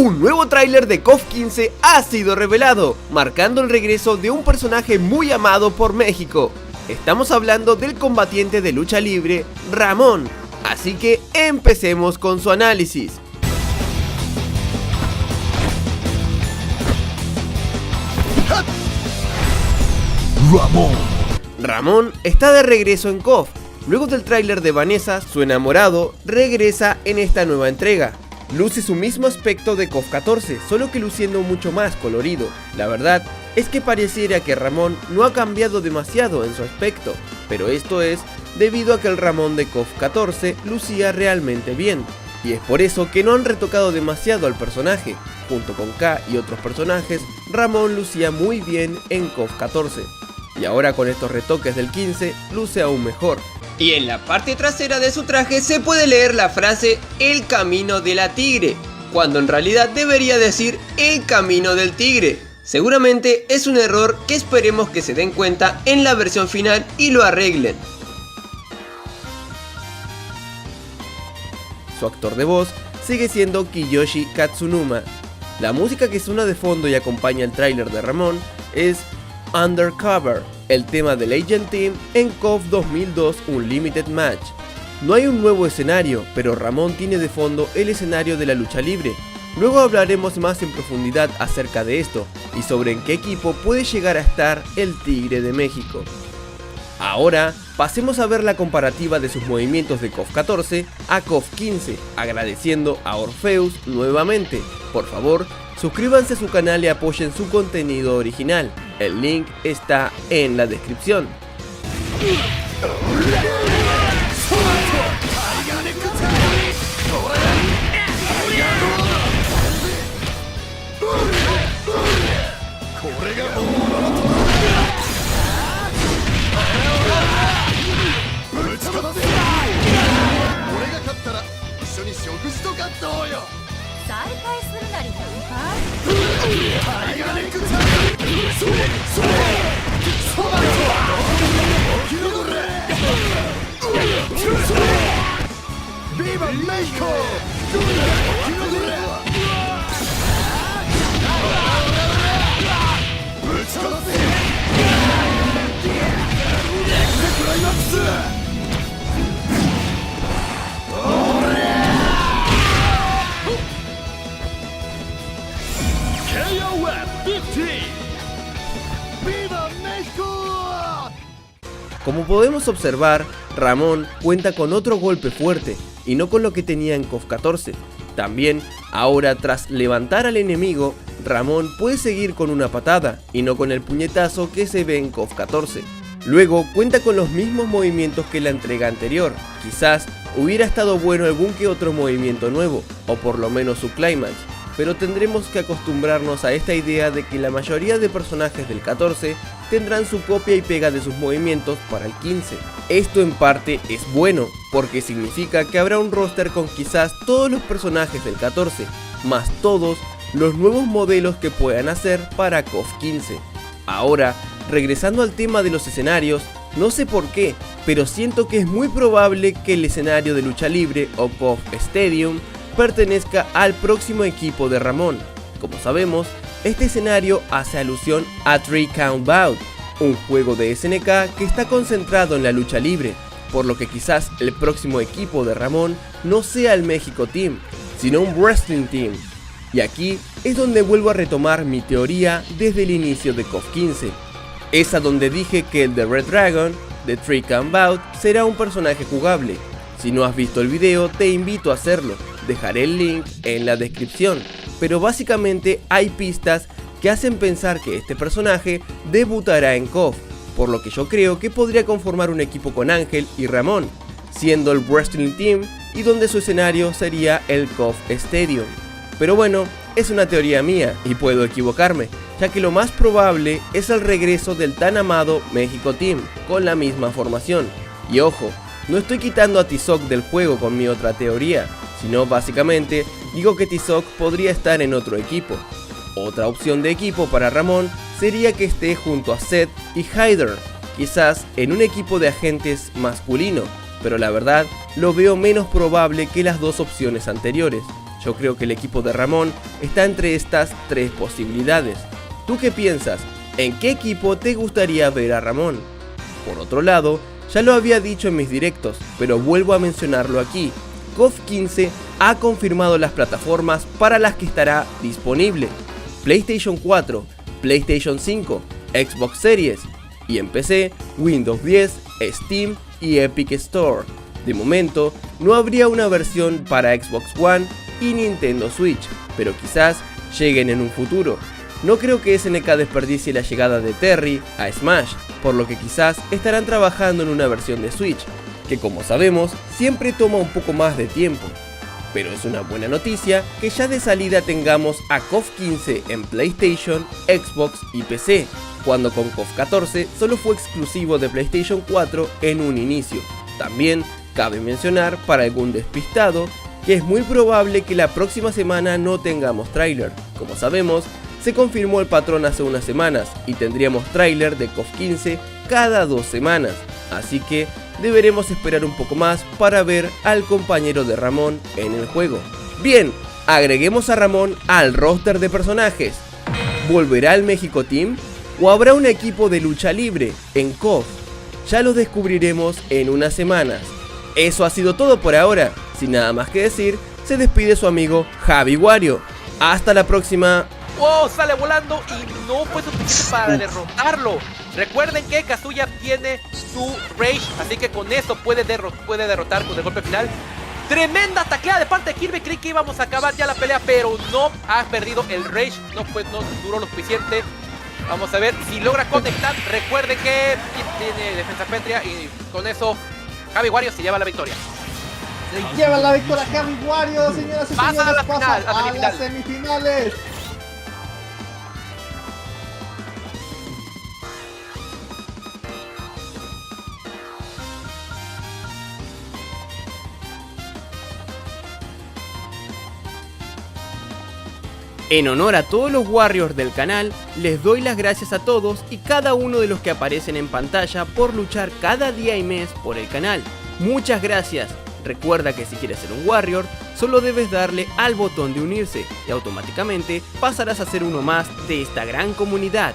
Un nuevo tráiler de KOF 15 ha sido revelado, marcando el regreso de un personaje muy amado por México. Estamos hablando del combatiente de lucha libre, Ramón. Así que empecemos con su análisis. Ramón está de regreso en KOF. Luego del tráiler de Vanessa, su enamorado regresa en esta nueva entrega. Luce su mismo aspecto de KOF 14, solo que luciendo mucho más colorido. La verdad es que pareciera que Ramón no ha cambiado demasiado en su aspecto, pero esto es debido a que el Ramón de KOF 14 lucía realmente bien, y es por eso que no han retocado demasiado al personaje. Junto con K y otros personajes, Ramón lucía muy bien en KOF 14, y ahora con estos retoques del 15 luce aún mejor. Y en la parte trasera de su traje se puede leer la frase "El camino de la tigre", cuando en realidad debería decir "El camino del tigre". Seguramente es un error que esperemos que se den cuenta en la versión final y lo arreglen. Su actor de voz sigue siendo Kiyoshi Katsunuma. La música que suena de fondo y acompaña el tráiler de Ramón es Undercover, el tema del Agent Team en KOF 2002 Unlimited Match. No hay un nuevo escenario, pero Ramón tiene de fondo el escenario de la lucha libre. Luego hablaremos más en profundidad acerca de esto y sobre en qué equipo puede llegar a estar el Tigre de México. Ahora pasemos a ver la comparativa de sus movimientos de KOF 14 a KOF 15, agradeciendo a Orpheus nuevamente. Por favor, suscríbanse a su canal y apoyen su contenido original. El link está en la descripción. ¡Viva México! ¡Viva México! Como podemos observar, Ramón cuenta con otro golpe fuerte, y no con lo que tenía en KOF 14. También, ahora tras levantar al enemigo, Ramón puede seguir con una patada, y no con el puñetazo que se ve en KOF 14. Luego cuenta con los mismos movimientos que la entrega anterior. Quizás hubiera estado bueno algún que otro movimiento nuevo, o por lo menos su clímax, pero tendremos que acostumbrarnos a esta idea de que la mayoría de personajes del 14 tendrán su copia y pega de sus movimientos para el 15. Esto en parte es bueno, porque significa que habrá un roster con quizás todos los personajes del 14, más todos los nuevos modelos que puedan hacer para KOF 15. Ahora, regresando al tema de los escenarios, no sé por qué, pero siento que es muy probable que el escenario de lucha libre o KOF Stadium pertenezca al próximo equipo de Ramón. Como sabemos, este escenario hace alusión a 3 Count Out, un juego de SNK que está concentrado en la lucha libre, por lo que quizás el próximo equipo de Ramón no sea el México Team, sino un Wrestling Team. Y aquí es donde vuelvo a retomar mi teoría desde el inicio de KOF 15, esa donde dije que el de Red Dragon, de 3 Count Out, será un personaje jugable. Si no has visto el video, te invito a hacerlo, dejaré el link en la descripción, pero básicamente hay pistas que hacen pensar que este personaje debutará en KOF, por lo que yo creo que podría conformar un equipo con Ángel y Ramón, siendo el Wrestling Team y donde su escenario sería el KOF Stadium. Pero bueno, es una teoría mía y puedo equivocarme, ya que lo más probable es el regreso del tan amado México Team, con la misma formación. Y ojo, no estoy quitando a Tizoc del juego con mi otra teoría, sino básicamente digo que Tizoc podría estar en otro equipo. Otra opción de equipo para Ramón sería que esté junto a Seth y Hyder, quizás en un equipo de agentes masculino, pero la verdad lo veo menos probable que las dos opciones anteriores. Yo creo que el equipo de Ramón está entre estas tres posibilidades. ¿Tú qué piensas? ¿En qué equipo te gustaría ver a Ramón? Por otro lado, ya lo había dicho en mis directos, pero vuelvo a mencionarlo aquí. KOF 15 ha confirmado las plataformas para las que estará disponible: PlayStation 4, PlayStation 5, Xbox Series y en PC, Windows 10, Steam y Epic Store. De momento, no habría una versión para Xbox One y Nintendo Switch, pero quizás lleguen en un futuro. No creo que SNK desperdicie la llegada de Terry a Smash, por lo que quizás estarán trabajando en una versión de Switch, que como sabemos, siempre toma un poco más de tiempo. Pero es una buena noticia que ya de salida tengamos a KOF 15 en PlayStation, Xbox y PC, cuando con KOF 14 solo fue exclusivo de PlayStation 4 en un inicio. También cabe mencionar para algún despistado que es muy probable que la próxima semana no tengamos tráiler. Como sabemos, se confirmó el patrón hace unas semanas y tendríamos tráiler de KOF 15 cada 2 semanas, así que deberemos esperar un poco más para ver al compañero de Ramón en el juego. Bien, agreguemos a Ramón al roster de personajes. ¿Volverá al México Team? ¿O habrá un equipo de lucha libre en KOF? Ya lo descubriremos en unas semanas. Eso ha sido todo por ahora. Sin nada más que decir, se despide su amigo Javi Wario. Hasta la próxima. ¡Wow! Sale volando y no fue suficiente para derrotarlo. Recuerden que Kazuya tiene su Rage, así que con eso puede derrotar con el golpe final. Tremenda tacleada de parte de Kirby. Creí que íbamos a acabar ya la pelea, pero no, ha perdido el Rage. No duró lo suficiente. Vamos a ver si logra conectar. Recuerden que tiene defensa pétrea y con eso Javi Wario se lleva la victoria. Se lleva la victoria Javi Wario, señoras y señores. Pasa a la final, a las semifinales. En honor a todos los Warriors del canal, les doy las gracias a todos y cada uno de los que aparecen en pantalla por luchar cada día y mes por el canal. Muchas gracias. Recuerda que si quieres ser un Warrior, solo debes darle al botón de unirse y automáticamente pasarás a ser uno más de esta gran comunidad.